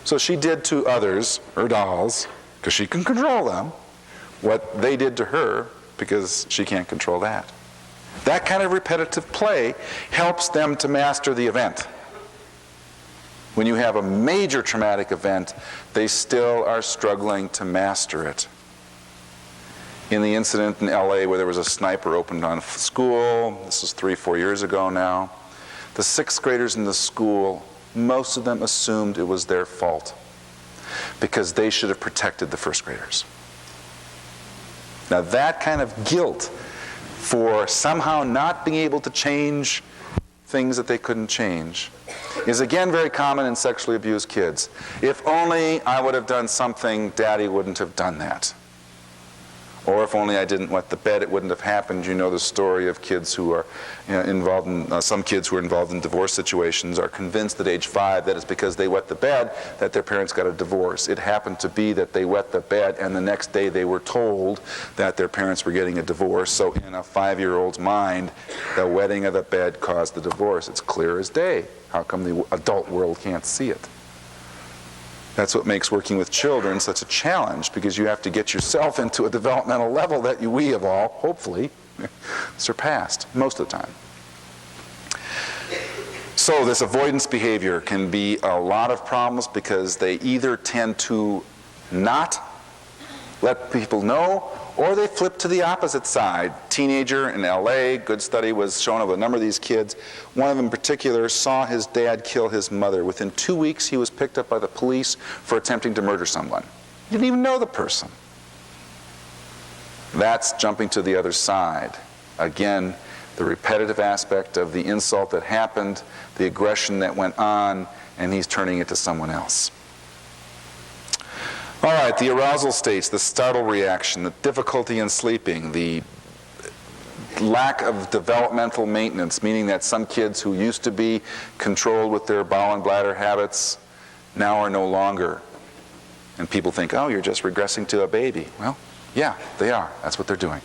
So she did to others, her dolls, because she can control them, what they did to her because she can't control that. That kind of repetitive play helps them to master the event. When you have a major traumatic event, they still are struggling to master it. In the incident in LA where there was a sniper opened on a school, this was 3-4 years ago now, the 6th graders in the school, most of them assumed it was their fault because they should have protected the 1st graders. Now that kind of guilt for somehow not being able to change things that they couldn't change is again very common in sexually abused kids. If only I would have done something, Daddy wouldn't have done that. Or if only I didn't wet the bed, it wouldn't have happened. You know the story of kids who are involved in, some kids who are involved in divorce situations are convinced at age 5 that it's because they wet the bed that their parents got a divorce. It happened to be that they wet the bed and the next day they were told that their parents were getting a divorce. So in a 5-year-old's mind, the wetting of the bed caused the divorce. It's clear as day. How come the adult world can't see it? That's what makes working with children such a challenge, because you have to get yourself into a developmental level that we have all, hopefully, surpassed most of the time. So this avoidance behavior can be a lot of problems because they either tend to not let people know, or they flip to the opposite side. Teenager in LA, good study was shown of a number of these kids. One of them in particular saw his dad kill his mother. Within 2 weeks, he was picked up by the police for attempting to murder someone. He didn't even know the person. That's jumping to the other side. Again, the repetitive aspect of the insult that happened, the aggression that went on, and he's turning it to someone else. All right, the arousal states, the startle reaction, the difficulty in sleeping, the lack of developmental maintenance, meaning that some kids who used to be controlled with their bowel and bladder habits now are no longer. And people think, oh, you're just regressing to a baby. Well, yeah, they are. That's what they're doing.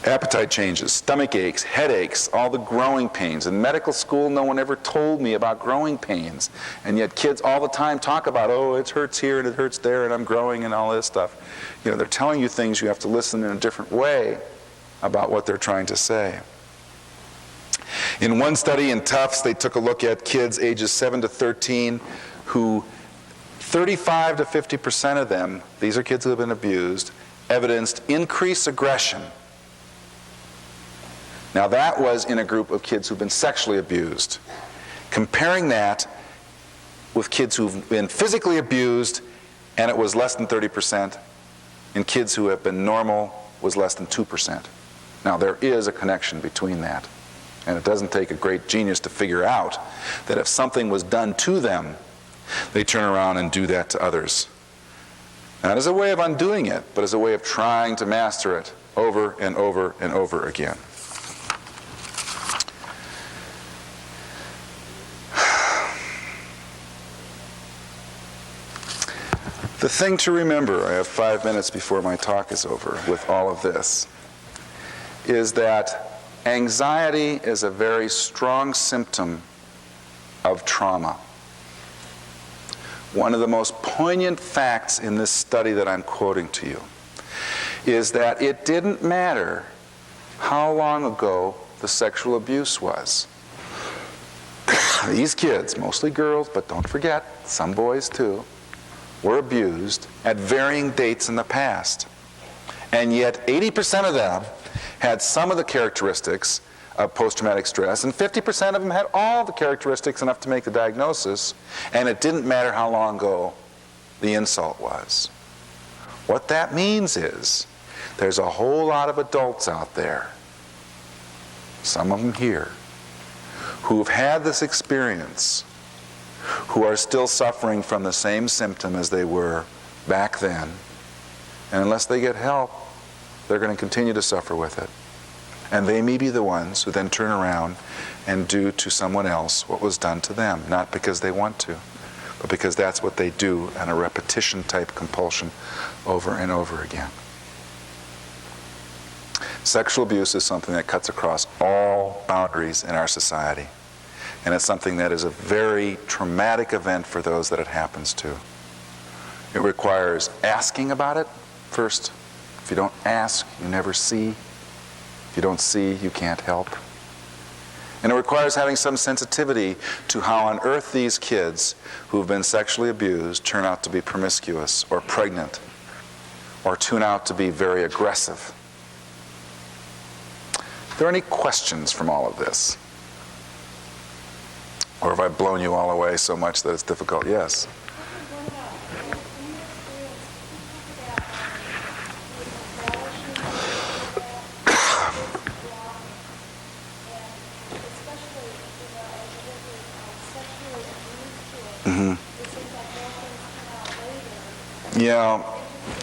Appetite changes, stomach aches, headaches, all the growing pains. In medical school, no one ever told me about growing pains. And yet kids all the time talk about, oh, it hurts here and it hurts there and I'm growing and all this stuff. You know, they're telling you things, you have to listen in a different way about what they're trying to say. In one study in Tufts, they took a look at kids ages 7 to 13 who 35 to 50% of them, these are kids who have been abused, evidenced increased aggression. Now that was in a group of kids who've been sexually abused. Comparing that with kids who've been physically abused, and it was less than 30%, and kids who have been normal was less than 2%. Now there is a connection between that. And it doesn't take a great genius to figure out that if something was done to them, they turn around and do that to others. Not as a way of undoing it, but as a way of trying to master it over and over and over again. The thing to remember, I have 5 minutes before my talk is over with all of this, is that anxiety is a very strong symptom of trauma. One of the most poignant facts in this study that I'm quoting to you is that it didn't matter how long ago the sexual abuse was. These kids, mostly girls, but don't forget, some boys too, were abused at varying dates in the past. And yet 80% of them had some of the characteristics of post-traumatic stress, and 50% of them had all the characteristics enough to make the diagnosis, and it didn't matter how long ago the insult was. What that means is there's a whole lot of adults out there, some of them here, who've had this experience, who are still suffering from the same symptom as they were back then. And unless they get help, they're going to continue to suffer with it. And they may be the ones who then turn around and do to someone else what was done to them, not because they want to, but because that's what they do on a repetition type compulsion over and over again. Sexual abuse is something that cuts across all boundaries in our society. And it's something that is a very traumatic event for those that it happens to. It requires asking about it first. If you don't ask, you never see. If you don't see, you can't help. And it requires having some sensitivity to how on earth these kids who've been sexually abused turn out to be promiscuous or pregnant or turn out to be very aggressive. Are there any questions from all of this? Or have I blown you all away so much that it's difficult? Yes?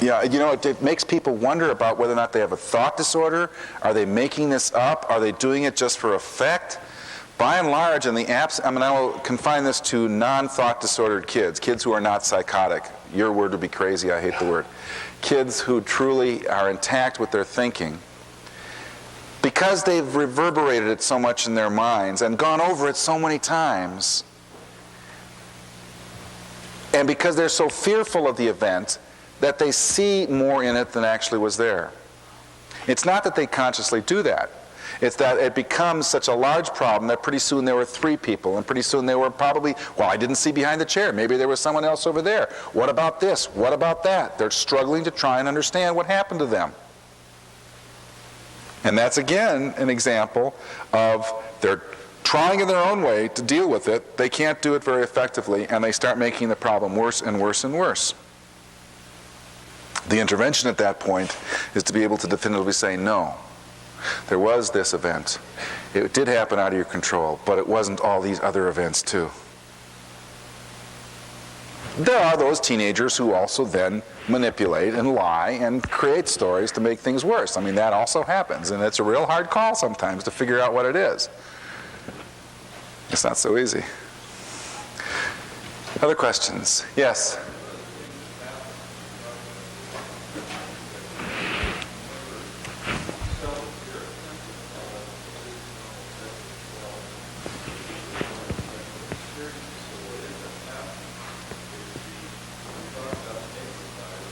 Yeah, you know, it makes people wonder about whether or not they have a thought disorder. Are they making this up? Are they doing it just for effect? By and large, in the apps, I will confine this to non-thought disordered kids, kids who are not psychotic. Your word would be crazy, I hate the word. Kids who truly are intact with their thinking. Because they've reverberated it so much in their minds and gone over it so many times, and because they're so fearful of the event, that they see more in it than actually was there. It's not that they consciously do that. It's that it becomes such a large problem that pretty soon there were 3 people, and pretty soon they were probably, well, I didn't see behind the chair. Maybe there was someone else over there. What about this? What about that? They're struggling to try and understand what happened to them. And that's, again, an example of they're trying in their own way to deal with it. They can't do it very effectively, and they start making the problem worse and worse and worse. The intervention at that point is to be able to definitively say, no, there was this event. It did happen out of your control, but it wasn't all these other events too. There are those teenagers who also then manipulate and lie and create stories to make things worse. I mean, that also happens, and it's a real hard call sometimes to figure out what it is. It's not so easy. Other questions? Yes?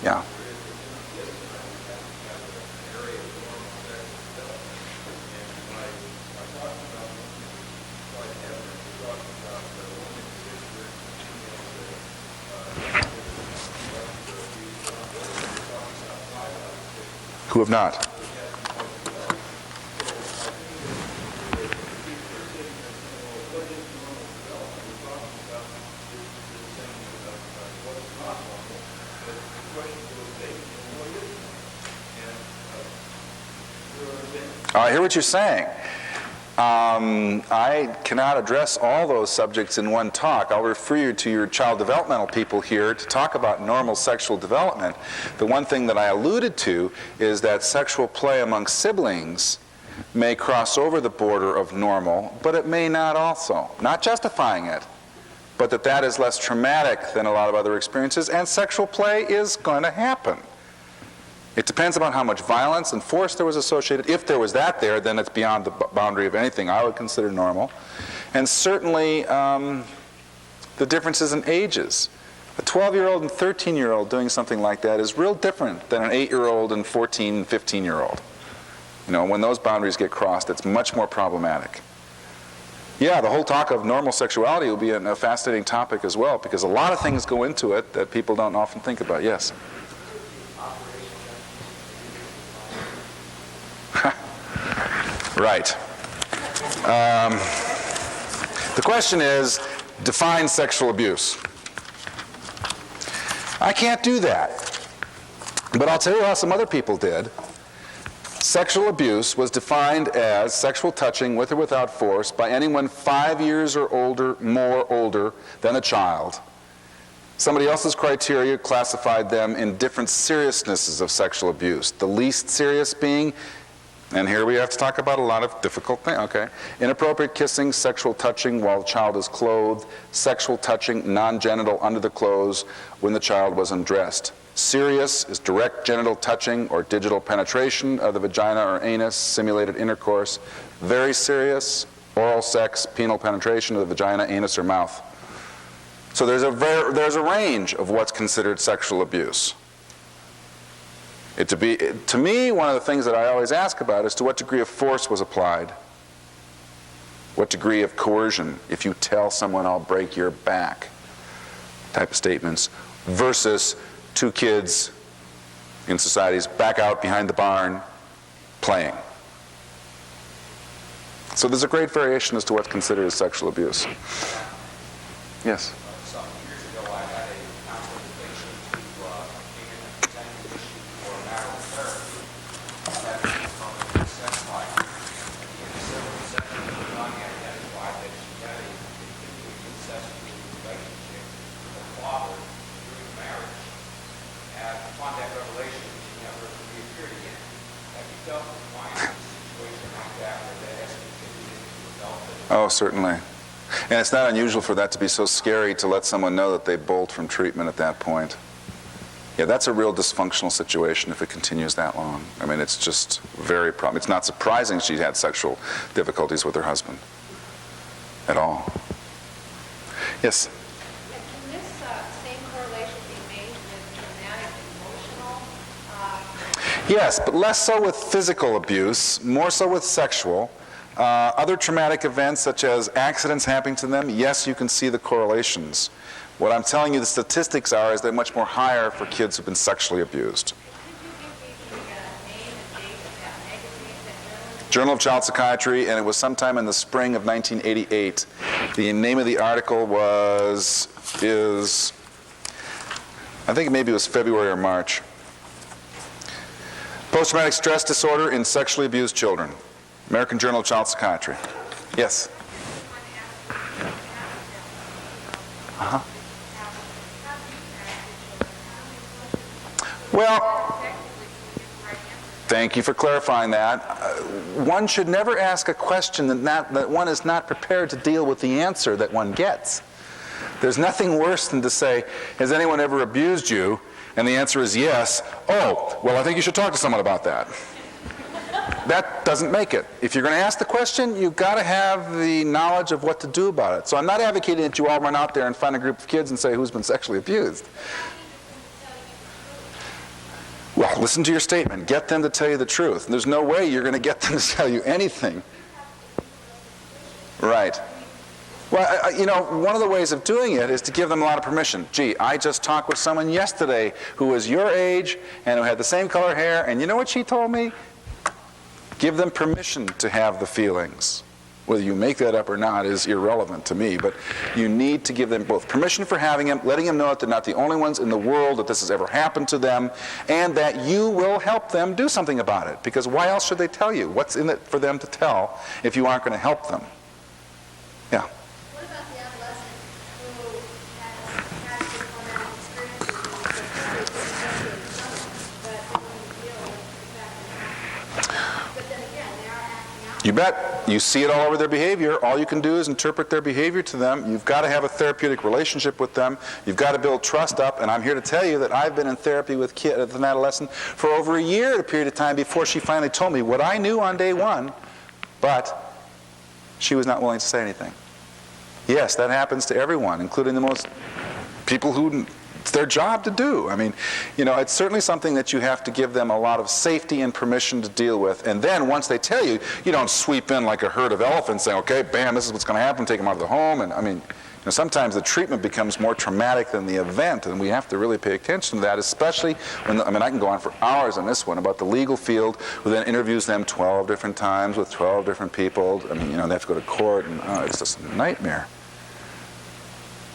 Yeah. Who have not? I hear what you're saying. I cannot address all those subjects in one talk. I'll refer you to your child developmental people here to talk about normal sexual development. The one thing that I alluded to is that sexual play among siblings may cross over the border of normal, but it may not also. Not justifying it, but that is less traumatic than a lot of other experiences, and sexual play is going to happen. It depends upon how much violence and force there was associated. If there was that there, then it's beyond the boundary of anything I would consider normal. And certainly the differences in ages. A 12-year-old and 13-year-old doing something like that is real different than an 8-year-old and 14, 15-year-old. You know, when those boundaries get crossed, it's much more problematic. Yeah, the whole talk of normal sexuality will be a fascinating topic as well, because a lot of things go into it that people don't often think about. Yes? Right. The question is, define sexual abuse. I can't do that. But I'll tell you how some other people did. Sexual abuse was defined as sexual touching with or without force by anyone 5 years or older than a child. Somebody else's criteria classified them in different seriousnesses of sexual abuse. The least serious being, and here we have to talk about a lot of difficult things, okay. Inappropriate kissing, sexual touching while the child is clothed, sexual touching, non-genital under the clothes when the child was undressed. Serious is direct genital touching or digital penetration of the vagina or anus, simulated intercourse. Very serious, oral sex, penile penetration of the vagina, anus, or mouth. So there's a range of what's considered sexual abuse. To me, one of the things that I always ask about is to what degree of force was applied. What degree of coercion, if you tell someone I'll break your back, type of statements, versus two kids in societies back out behind the barn playing. So there's a great variation as to what's considered as sexual abuse. Yes? Some years ago, I had a consultation to came in and presented an issue for marital therapy. That is from a sex life. In the civil section, Tanya identified that she had a continuing incestuous relationship with her father during marriage. And upon that revelation, she never reappeared again. Have you dealt with clients in a situation like that where that has continued into adulthood? Oh, certainly. And it's not unusual for that to be so scary to let someone know that they bolt from treatment at that point. Yeah, that's a real dysfunctional situation if it continues that long. I mean, it's just very problem. It's not surprising she had sexual difficulties with her husband at all. Yes? Can this same correlation be made with traumatic emotional? Yes, but less so with physical abuse, more so with sexual. Other traumatic events, such as accidents happening to them, yes, you can see the correlations. What I'm telling you the statistics are is they're much more higher for kids who've been sexually abused. Could you give me the name and date of that magazine, that Journal of Child Psychiatry, and it was sometime in the spring of 1988. The name of the article is I think maybe it was February or March. Post-traumatic stress disorder in sexually abused children. American Journal of Child Psychiatry. Yes? Uh-huh. Well, thank you for clarifying that. One should never ask a question that one is not prepared to deal with the answer that one gets. There's nothing worse than to say, has anyone ever abused you? And the answer is yes. Oh, well, I think you should talk to someone about that. That doesn't make it. If you're going to ask the question, you've got to have the knowledge of what to do about it. So I'm not advocating that you all run out there and find a group of kids and say, who's been sexually abused? Well, listen to your statement. Get them to tell you the truth. There's no way you're going to get them to tell you anything. Right. Well, one of the ways of doing it is to give them a lot of permission. Gee, I just talked with someone yesterday who was your age and who had the same color hair, and you know what she told me? Give them permission to have the feelings. Whether you make that up or not is irrelevant to me, but you need to give them both permission for having them, letting them know that they're not the only ones in the world that this has ever happened to them, and that you will help them do something about it. Because why else should they tell you? What's in it for them to tell if you aren't going to help them? Yeah. What about the adolescent who has had traumatic experiences, but wouldn't deal with the fact that but then again, they are acting out. You bet. You see it all over their behavior. All you can do is interpret their behavior to them. You've got to have a therapeutic relationship with them. You've got to build trust up. And I'm here to tell you that I've been in therapy with an adolescent for over a year at a period of time before she finally told me what I knew on day one, but she was not willing to say anything. Yes, that happens to everyone, including the most people who it's their job to do. I mean, it's certainly something that you have to give them a lot of safety and permission to deal with. And then once they tell you, you don't sweep in like a herd of elephants saying, okay, bam, this is what's going to happen, take them out of the home. And I mean, sometimes the treatment becomes more traumatic than the event, and we have to really pay attention to that, especially when, I can go on for hours on this one about the legal field, who then interviews them 12 different times with 12 different people. I mean, they have to go to court, and it's just a nightmare.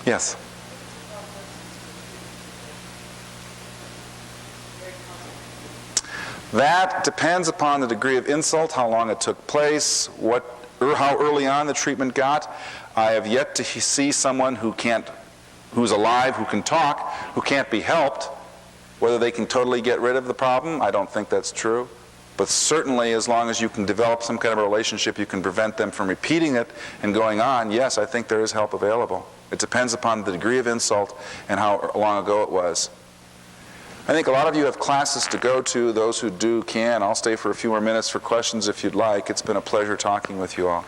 Yes? That depends upon the degree of insult, how long it took place, how early on the treatment got. I have yet to see someone who's alive, who can talk, who can't be helped. Whether they can totally get rid of the problem, I don't think that's true. But certainly, as long as you can develop some kind of a relationship, you can prevent them from repeating it and going on, yes, I think there is help available. It depends upon the degree of insult and how long ago it was. I think a lot of you have classes to go to. Those who do can. I'll stay for a few more minutes for questions if you'd like. It's been a pleasure talking with you all.